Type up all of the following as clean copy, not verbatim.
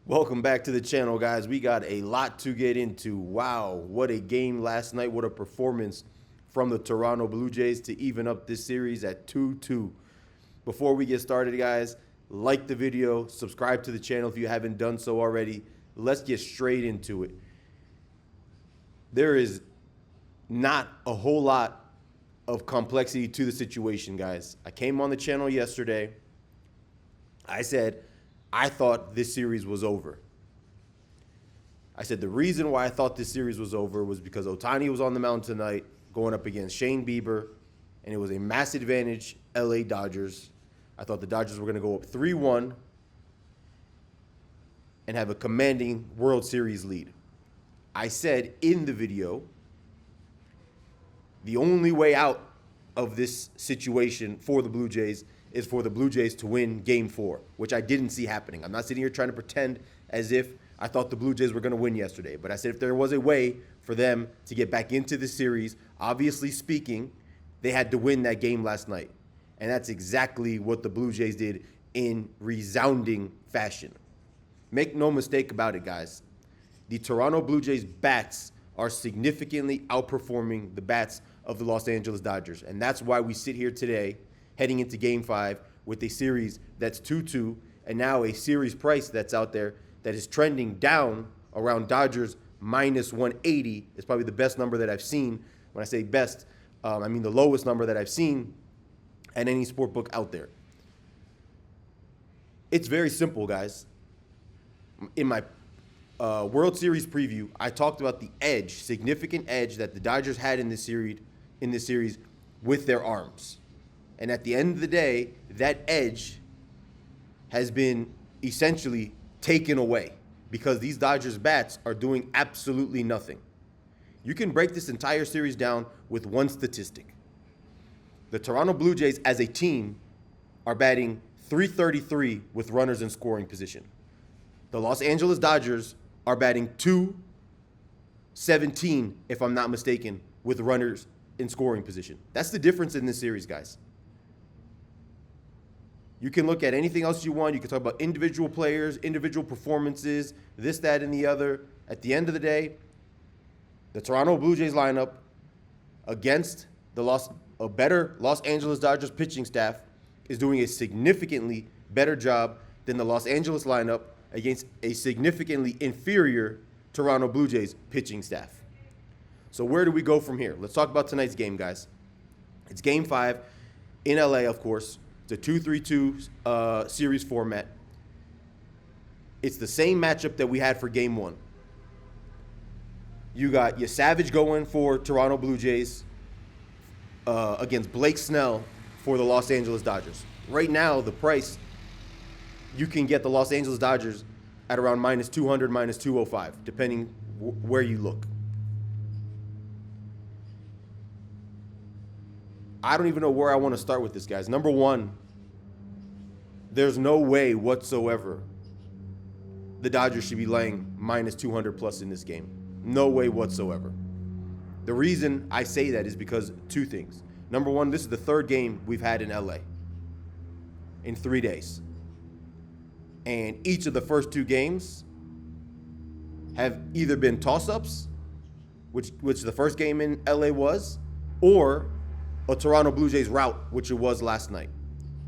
Welcome back to the channel, guys. We got a lot to get into. Wow, what a game last night. What a performance from the Toronto Blue Jays to even up this series at 2-2. Before we get started, guys, like the video, subscribe to the channel if you haven't done so already. Let's get straight into it. There is not a whole lot of complexity to the situation, guys. I came on the channel yesterday. I said, I thought this series was over. I said the reason why I thought this series was over was because Ohtani was on the mound tonight going up against Shane Bieber, and it was a massive advantage LA Dodgers. I thought the Dodgers were going to go up 3-1 and have a commanding World Series lead. I said in the video, the only way out of this situation for the Blue Jays is for the Blue Jays to win Game 4, which I didn't see happening. I'm not sitting here trying to pretend as if I thought the Blue Jays were going to win yesterday. But I said if there was a way for them to get back into the series, obviously speaking, they had to win that game last night. And that's exactly what the Blue Jays did in resounding fashion. Make no mistake about it, guys. The Toronto Blue Jays bats are significantly outperforming the bats of the Los Angeles Dodgers. And that's why we sit here today heading into Game 5 with a series that's 2-2 and now a series price that's out there that is trending down around Dodgers minus 180 is probably the best number that I've seen. When I say best, I mean the lowest number that I've seen at any sport book out there. It's very simple, guys. In my World Series preview, I talked about the edge, significant edge that the Dodgers had in this series with their arms. And at the end of the day, that edge has been essentially taken away because these Dodgers bats are doing absolutely nothing. You can break this entire series down with one statistic. The Toronto Blue Jays as a team are batting .333 with runners in scoring position. The Los Angeles Dodgers are batting .217, if I'm not mistaken, with runners in scoring position. That's the difference in this series, guys. You can look at anything else you want. You can talk about individual players, individual performances, this, that, and the other. At the end of the day, the Toronto Blue Jays lineup against a better Los Angeles Dodgers pitching staff is doing a significantly better job than the Los Angeles lineup against a significantly inferior Toronto Blue Jays pitching staff. So where do we go from here? Let's talk about tonight's game, guys. It's Game 5 in LA, of course. It's a 2-3-2 series format. It's the same matchup that we had for Game 1. You got your Savage going for Toronto Blue Jays against Blake Snell for the Los Angeles Dodgers. Right now, the price, you can get the Los Angeles Dodgers at around minus 200, minus 205, depending where you look. I don't even know where I want to start with this, guys. Number one, there's no way whatsoever the Dodgers should be laying minus 200 plus in this game. No way whatsoever. The reason I say that is because two things. Number one, this is the third game we've had in LA in 3 days. And each of the first two games have either been toss-ups, which the first game in LA was, or a Toronto Blue Jays rout, which it was last night.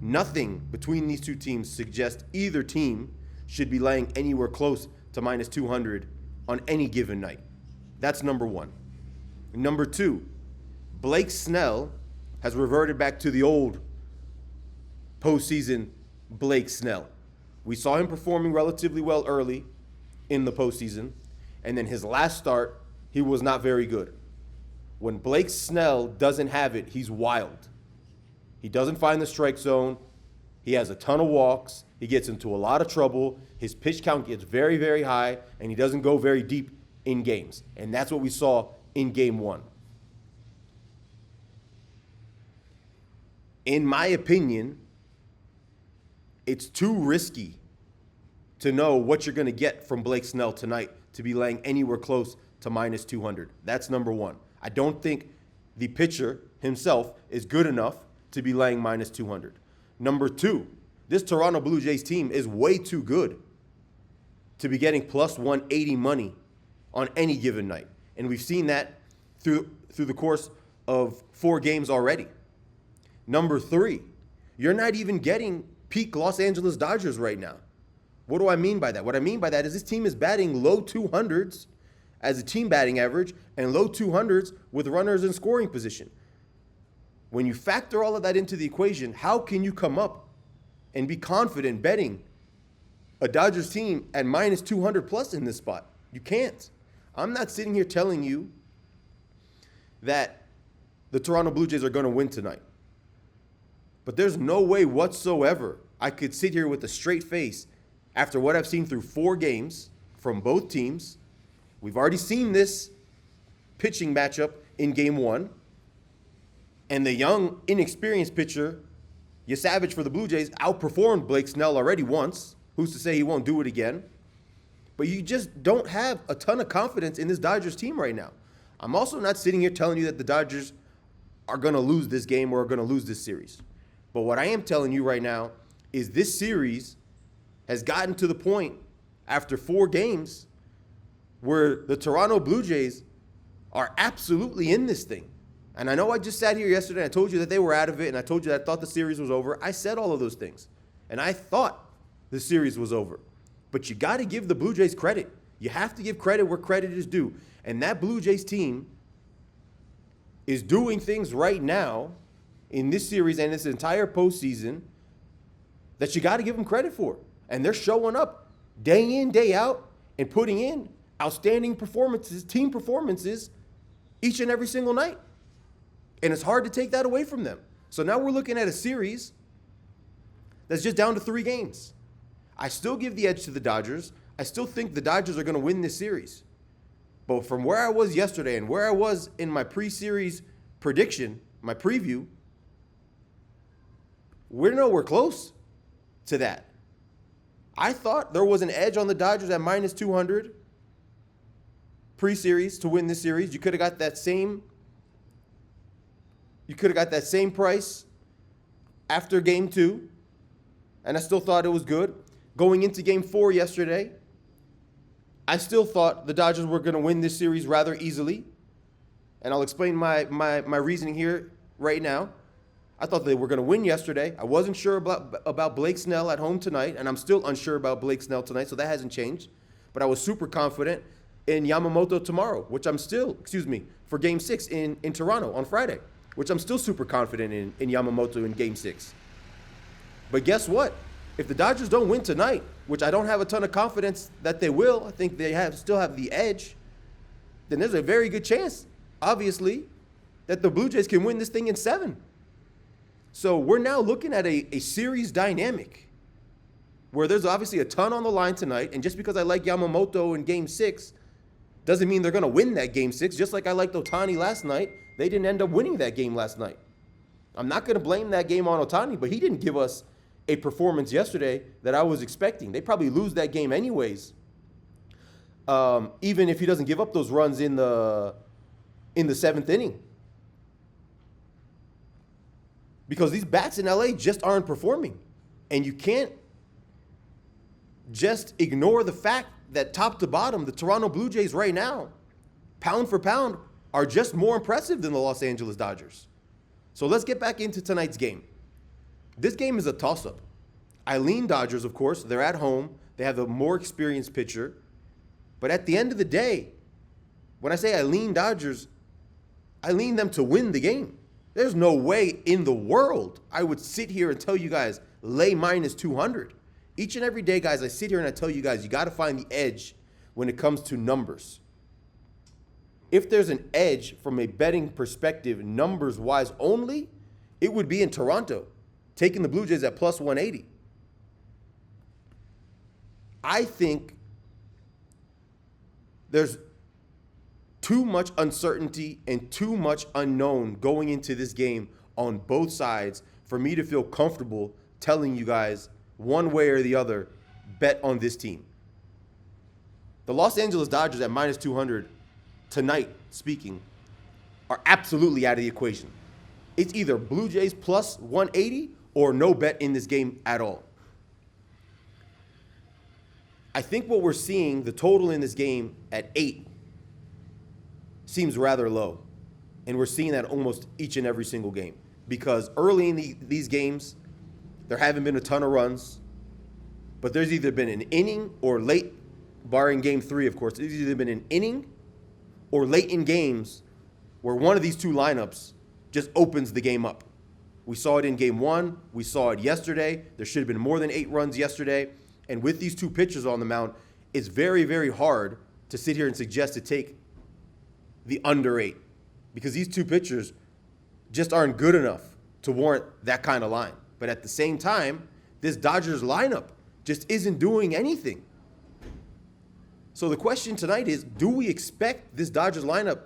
Nothing between these two teams suggests either team should be laying anywhere close to minus 200 on any given night. That's number one. Number two, Blake Snell has reverted back to the old postseason Blake Snell. We saw him performing relatively well early in the postseason, and then his last start, he was not very good. When Blake Snell doesn't have it, he's wild. He doesn't find the strike zone. He has a ton of walks. He gets into a lot of trouble. His pitch count gets very, very high, and he doesn't go very deep in games. And that's what we saw in Game 1. In my opinion, it's too risky to know what you're going to get from Blake Snell tonight to be laying anywhere close to minus 200. That's number one. I don't think the pitcher himself is good enough to be laying minus 200. Number two, this Toronto Blue Jays team is way too good to be getting plus 180 money on any given night. And we've seen that through the course of 4 games already. Number 3, you're not even getting peak Los Angeles Dodgers right now. What do I mean by that? What I mean by that is this team is batting low 200s as a team batting average and low 200s with runners in scoring position. When you factor all of that into the equation, how can you come up and be confident betting a Dodgers team at minus 200 plus in this spot? You can't. I'm not sitting here telling you that the Toronto Blue Jays are going to win tonight. But there's no way whatsoever I could sit here with a straight face after what I've seen through 4 games from both teams. We've already seen this pitching matchup in game 1. And the young, inexperienced pitcher, Savage for the Blue Jays, outperformed Blake Snell already once. Who's to say he won't do it again? But you just don't have a ton of confidence in this Dodgers team right now. I'm also not sitting here telling you that the Dodgers are going to lose this game or are going to lose this series. But what I am telling you right now is this series has gotten to the point after 4 games where the Toronto Blue Jays are absolutely in this thing. And I know I just sat here yesterday and I told you that they were out of it and I told you that I thought the series was over. I said all of those things. And I thought the series was over. But you got to give the Blue Jays credit. You have to give credit where credit is due. And that Blue Jays team is doing things right now in this series and this entire postseason that you got to give them credit for. And they're showing up day in, day out, and putting in outstanding performances, team performances, each and every single night. And it's hard to take that away from them. So now we're looking at a series that's just down to 3 games. I still give the edge to the Dodgers. I still think the Dodgers are going to win this series. But from where I was yesterday and where I was in my pre-series prediction, my preview, we're nowhere close to that. I thought there was an edge on the Dodgers at minus 200 pre-series to win this series. You could have got that same price after game 2, and I still thought it was good. Going into game 4 yesterday, I still thought the Dodgers were going to win this series rather easily, and I'll explain my reasoning here right now. I thought they were going to win yesterday. I wasn't sure about Blake Snell at home tonight, and I'm still unsure about Blake Snell tonight, so that hasn't changed. But I was super confident in Yamamoto tomorrow, which I'm still, for Game 6 in Toronto on Friday, which I'm still super confident in Yamamoto in Game 6. But guess what? If the Dodgers don't win tonight, which I don't have a ton of confidence that they will, I think they still have the edge, then there's a very good chance, obviously, that the Blue Jays can win this thing in 7. So we're now looking at a series dynamic where there's obviously a ton on the line tonight, and just because I like Yamamoto in Game 6 doesn't mean they're going to win that Game 6. Just like I liked Ohtani last night, they didn't end up winning that game last night. I'm not going to blame that game on Ohtani, but he didn't give us a performance yesterday that I was expecting. They probably lose that game anyways, even if he doesn't give up those runs in the 7th inning. Because these bats in LA just aren't performing. And you can't just ignore the fact that top to bottom, the Toronto Blue Jays right now, pound for pound, are just more impressive than the Los Angeles Dodgers. So let's get back into tonight's game. This game is a toss-up. I lean Dodgers, of course. They're at home. They have the more experienced pitcher. But at the end of the day, when I say I lean Dodgers, I lean them to win the game. There's no way in the world I would sit here and tell you guys, lay minus 200. Each and every day, guys, I sit here and I tell you guys, you got to find the edge when it comes to numbers. If there's an edge from a betting perspective, numbers-wise only, it would be in Toronto, taking the Blue Jays at plus 180. I think there's too much uncertainty and too much unknown going into this game on both sides for me to feel comfortable telling you guys one way or the other, bet on this team. The Los Angeles Dodgers at minus 200 tonight, speaking, are absolutely out of the equation. It's either Blue Jays plus 180 or no bet in this game at all. I think what we're seeing, the total in this game at 8, seems rather low. And we're seeing that almost each and every single game. Because early in these games, there haven't been a ton of runs, but there's either been an inning or late, barring game 3, of course, there's either been an inning or late in games where one of these two lineups just opens the game up. We saw it in game 1. We saw it yesterday. There should have been more than 8 runs yesterday. And with these two pitchers on the mound, it's very, very hard to sit here and suggest to take the under 8 because these two pitchers just aren't good enough to warrant that kind of line. But at the same time, this Dodgers lineup just isn't doing anything. So the question tonight is, do we expect this Dodgers lineup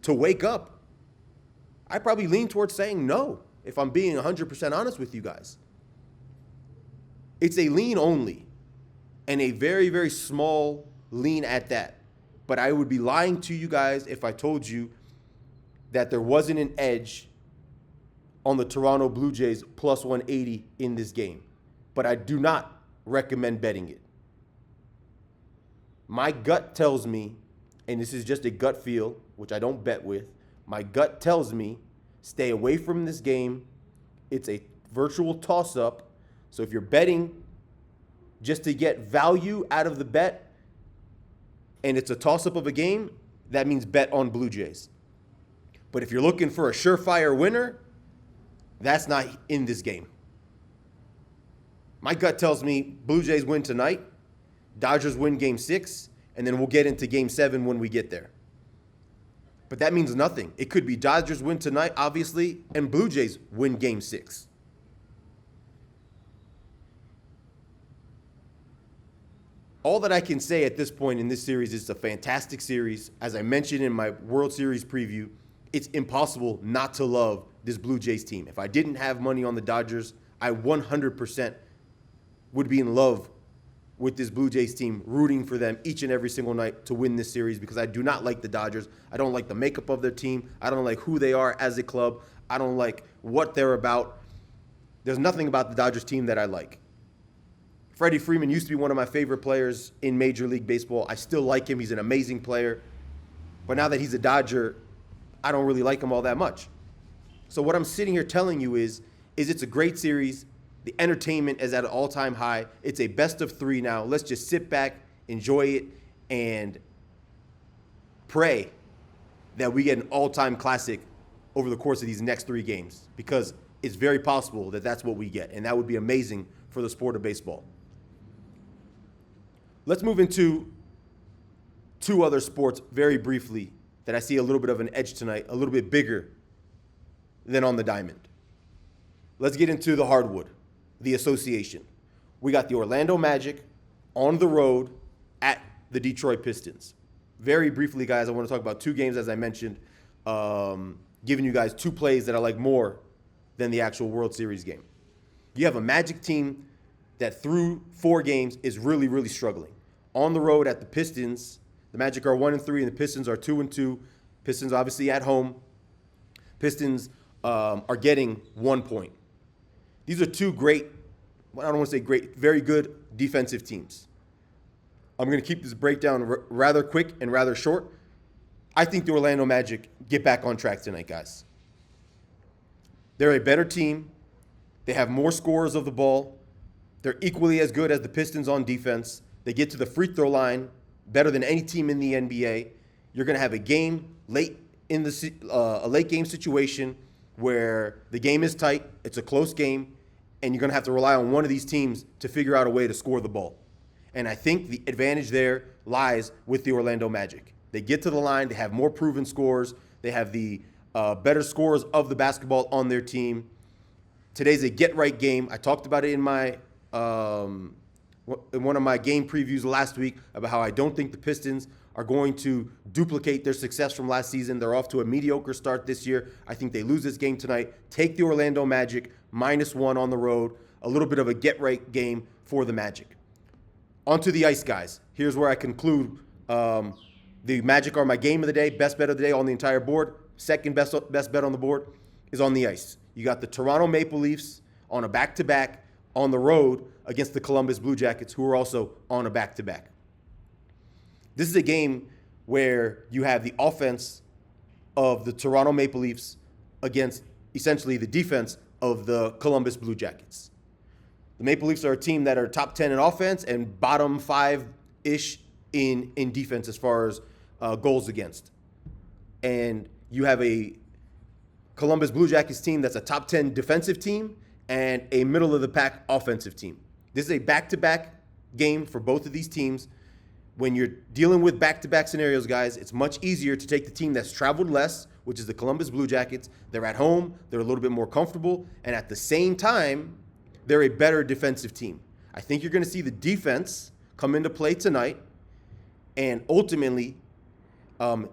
to wake up? I probably lean towards saying no, if I'm being 100% honest with you guys. It's a lean only, and a very, very small lean at that. But I would be lying to you guys if I told you that there wasn't an edge on the Toronto Blue Jays plus 180 in this game. But I do not recommend betting it. My gut tells me, and this is just a gut feel, which I don't bet with, my gut tells me stay away from this game. It's a virtual toss-up. So if you're betting just to get value out of the bet and it's a toss-up of a game, that means bet on Blue Jays. But if you're looking for a surefire winner, that's not in this game. My gut tells me Blue Jays win tonight, Dodgers win game 6, and then we'll get into game 7 when we get there. But that means nothing. It could be Dodgers win tonight, obviously, and Blue Jays win game 6. All that I can say at this point in this series is it's a fantastic series. As I mentioned in my World Series preview, it's impossible not to love this Blue Jays team. If I didn't have money on the Dodgers, I 100% would be in love with this Blue Jays team, rooting for them each and every single night to win this series because I do not like the Dodgers. I don't like the makeup of their team. I don't like who they are as a club. I don't like what they're about. There's nothing about the Dodgers team that I like. Freddie Freeman used to be one of my favorite players in Major League Baseball. I still like him. He's an amazing player. But now that he's a Dodger, I don't really like him all that much. So what I'm sitting here telling you is it's a great series. The entertainment is at an all-time high. It's a best of 3 now. Let's just sit back, enjoy it, and pray that we get an all-time classic over the course of these next 3 games because it's very possible that that's what we get, and that would be amazing for the sport of baseball. Let's move into 2 other sports very briefly that I see a little bit of an edge tonight, a little bit bigger than on the diamond. Let's get into the hardwood, the association. We got the Orlando Magic on the road at the Detroit Pistons. Very briefly, guys, I want to talk about 2 games, as I mentioned, giving you guys 2 plays that I like more than the actual World Series game. You have a Magic team that through 4 games is really, really struggling. On the road at the Pistons, the Magic are 1-3 and the Pistons are 2-2. Pistons obviously at home. Pistons are getting 1 point. These are 2 great, I don't want to say great, very good defensive teams. I'm going to keep this breakdown rather quick and rather short. I think the Orlando Magic get back on track tonight, guys. They're a better team. They have more scorers of the ball. They're equally as good as the Pistons on defense. They get to the free throw line better than any team in the NBA. You're going to have a game late in a late game situation where the game is tight, it's a close game, and you're going to have to rely on one of these teams to figure out a way to score the ball. And I think the advantage there lies with the Orlando Magic. They get to the line, they have more proven scores, they have the better scorers of the basketball on their team. Today's a get-right game. I talked about it in my in one of my game previews last week about how I don't think the Pistons are going to duplicate their success from last season. They're off to a mediocre start this year. I think they lose this game tonight. Take the Orlando Magic, -1 on the road. A little bit of a get-right game for the Magic. Onto the ice, guys. Here's where I conclude. The Magic are my game of the day, best bet of the day on the entire board. Second best bet on the board is on the ice. You got the Toronto Maple Leafs on a back-to-back on the road against the Columbus Blue Jackets, who are also on a back-to-back. This is a game where you have the offense of the Toronto Maple Leafs against essentially the defense of the Columbus Blue Jackets. The Maple Leafs are a team that are top 10 in offense and bottom 5-ish in defense as far as goals against. And you have a Columbus Blue Jackets team that's a top 10 defensive team and a middle-of-the-pack offensive team. This is a back-to-back game for both of these teams. When you're dealing with back-to-back scenarios, guys, it's much easier to take the team that's traveled less, which is the Columbus Blue Jackets. They're at home. They're a little bit more comfortable. And at the same time, they're a better defensive team. I think you're going to see the defense come into play tonight. And ultimately,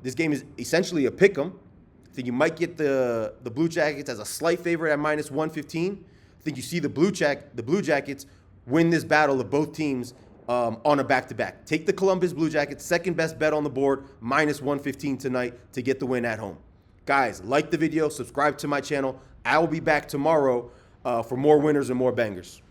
this game is essentially a pick-em. I think you might get the Blue Jackets as a slight favorite at minus 115. I think you see the Blue Jackets win this battle of both teams on a back-to-back. Take the Columbus Blue Jackets, second best bet on the board, minus 115 tonight to get the win at home. Guys, like the video, subscribe to my channel. I will be back tomorrow for more winners and more bangers.